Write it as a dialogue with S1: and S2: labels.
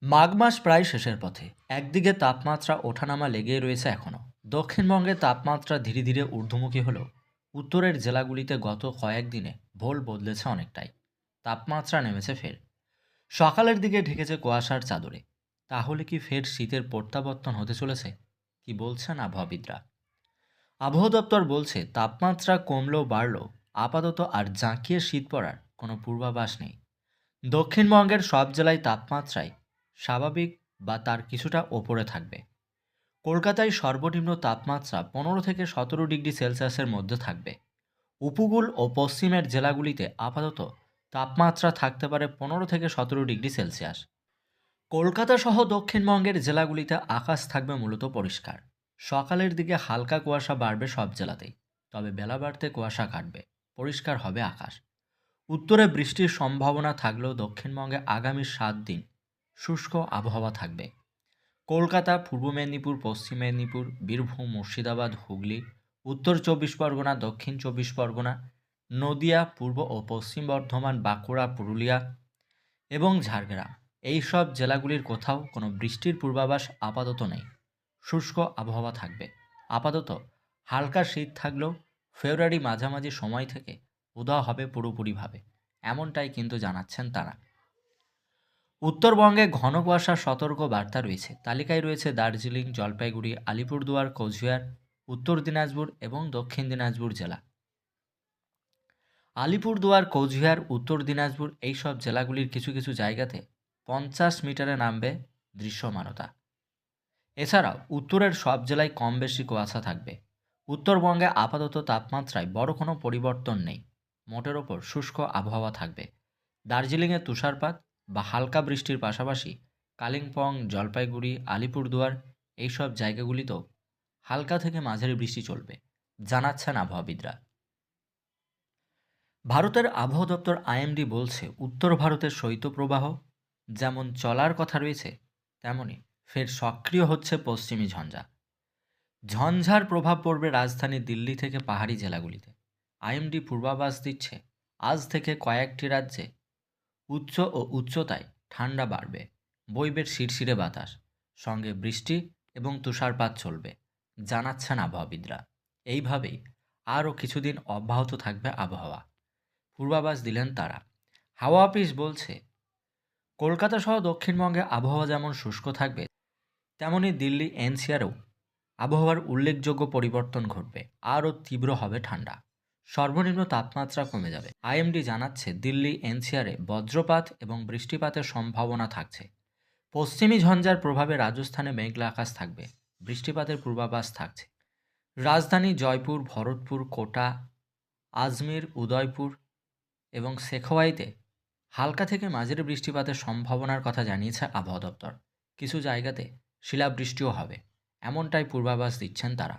S1: মাঘ মাস প্রায় শেষের পথে। একদিকে তাপমাত্রা ওঠানামা লেগেই রয়েছে এখনও। দক্ষিণবঙ্গে তাপমাত্রা ধীরে ধীরে ঊর্ধ্বমুখী হলেও উত্তরের জেলাগুলিতে গত কয়েকদিনে ভোল বদলেছে অনেকটাই। তাপমাত্রা নেমেছে ফের। সকালের দিকে ঢেকেছে কুয়াশার চাদরে। তাহলে কি ফের শীতের প্রত্যাবর্তন হতে চলেছে? কি বলছেন আবহাওয়াবিদরা? আবহাওয়া দপ্তর বলছে তাপমাত্রা কমলেও বাড়লেও আপাতত আর জাঁকিয়ে শীত পড়ার কোনো পূর্বাভাস নেই। দক্ষিণবঙ্গের সব জেলায় তাপমাত্রায় স্বাভাবিক বা তার কিছুটা ওপরে থাকবে। কলকাতায় সর্বনিম্ন তাপমাত্রা 15 থেকে 17 ডিগ্রি সেলসিয়াসের মধ্যে থাকবে। উপকূল ও পশ্চিমের জেলাগুলিতে আপাতত তাপমাত্রা থাকতে পারে 15 থেকে 17 ডিগ্রি সেলসিয়াস। কলকাতা সহ দক্ষিণবঙ্গের জেলাগুলিতে আকাশ থাকবে মূলত পরিষ্কার। সকালের দিকে হালকা কুয়াশা বাড়বে সব জেলাতেই, তবে বেলা বাড়তে কুয়াশা কাটবে, পরিষ্কার হবে আকাশ। উত্তরে বৃষ্টির সম্ভাবনা থাকলেও দক্ষিণবঙ্গে আগামী 7 দিন শুষ্ক আবহাওয়া থাকবে। কলকাতা, পূর্ব মেদিনীপুর, পশ্চিম মেদিনীপুর, বীরভূম, মুর্শিদাবাদ, হুগলি, উত্তর 24 পরগনা, দক্ষিণ 24 পরগনা, নদিয়া, পূর্ব ও পশ্চিম বর্ধমান, বাঁকুড়া, পুরুলিয়া এবং ঝাড়গ্রাম, এই সব জেলাগুলির কোথাও কোনো বৃষ্টির পূর্বাভাস আপাতত নেই। শুষ্ক আবহাওয়া থাকবে। আপাতত হালকা শীত থাকলেও ফেব্রুয়ারি মাঝামাঝি সময় থেকে উধাও হবে পুরোপুরিভাবে, এমনটাই কিন্তু জানাচ্ছেন তারা। উত্তরবঙ্গে ঘন কুয়াশার সতর্ক বার্তা রয়েছে। তালিকায় রয়েছে দার্জিলিং, জলপাইগুড়ি, আলিপুরদুয়ার, কোচবিহার, উত্তর দিনাজপুর এবং দক্ষিণ দিনাজপুর জেলা। আলিপুরদুয়ার, কোচবিহার, উত্তর দিনাজপুর এই সব জেলাগুলির কিছু কিছু জায়গাতে 50 মিটারে নামবে দৃশ্যমানতা। এছাড়াও উত্তরের সব জেলায় কম বেশি কুয়াশা থাকবে। উত্তরবঙ্গে আপাতত তাপমাত্রায় বড় কোনো পরিবর্তন নেই। মোটের ওপর শুষ্ক আবহাওয়া থাকবে। দার্জিলিংয়ে তুষারপাত বা হালকা বৃষ্টির পাশাপাশি কালিম্পং, জলপাইগুড়ি, আলিপুরদুয়ার এইসব জায়গাগুলিতেও হালকা থেকে মাঝারি বৃষ্টি চলবে, জানাচ্ছেন আবহাওয়াবিদরা। ভারতের আবহাওয়া দপ্তর আইএমডি বলছে উত্তর ভারতের শৈত্যপ্রবাহ যেমন চলার কথা রয়েছে, তেমনি ফের সক্রিয় হচ্ছে পশ্চিমী ঝঞ্ঝা। ঝঞ্ঝার প্রভাব পড়বে রাজধানী দিল্লি থেকে পাহাড়ি জেলাগুলিতে। আইএমডি পূর্বাভাস দিচ্ছে আজ থেকে কয়েকটি রাজ্যে উচ্চ ও উচ্চতায় ঠান্ডা বাড়বে, বইবে শিরশিরে বাতাস, সঙ্গে বৃষ্টি এবং তুষারপাত চলবে, জানাচ্ছেন আবহাওয়াবিদরা। এইভাবেই আরও কিছুদিন অব্যাহত থাকবে আবহাওয়া, পূর্বাভাস দিলেন তারা। হাওয়া অফিস বলছে কলকাতা সহ দক্ষিণবঙ্গে আবহাওয়া যেমন শুষ্ক থাকবে, তেমনি দিল্লি এনসিআরেও আবহাওয়ার উল্লেখযোগ্য পরিবর্তন ঘটবে। আরও তীব্র হবে ঠান্ডা, সর্বনিম্ন তাপমাত্রা কমে যাবে। আইএমডি জানাচ্ছে দিল্লি এনসিআরে বজ্রপাত এবং বৃষ্টিপাতের সম্ভাবনা থাকছে। পশ্চিমী ঝঞ্ঝার প্রভাবে রাজস্থানে মেঘলা আকাশ থাকবে, বৃষ্টিপাতের পূর্বাভাস থাকছে। রাজধানী জয়পুর, ভরতপুর, কোটা, আজমির, উদয়পুর এবং শেখাওয়াইতে হালকা থেকে মাঝারি বৃষ্টিপাতের সম্ভাবনার কথা জানিয়েছে আবহাওয়া দপ্তর। কিছু জায়গাতে শিলাবৃষ্টিও হবে, এমনটাই পূর্বাভাস দিচ্ছেন তারা।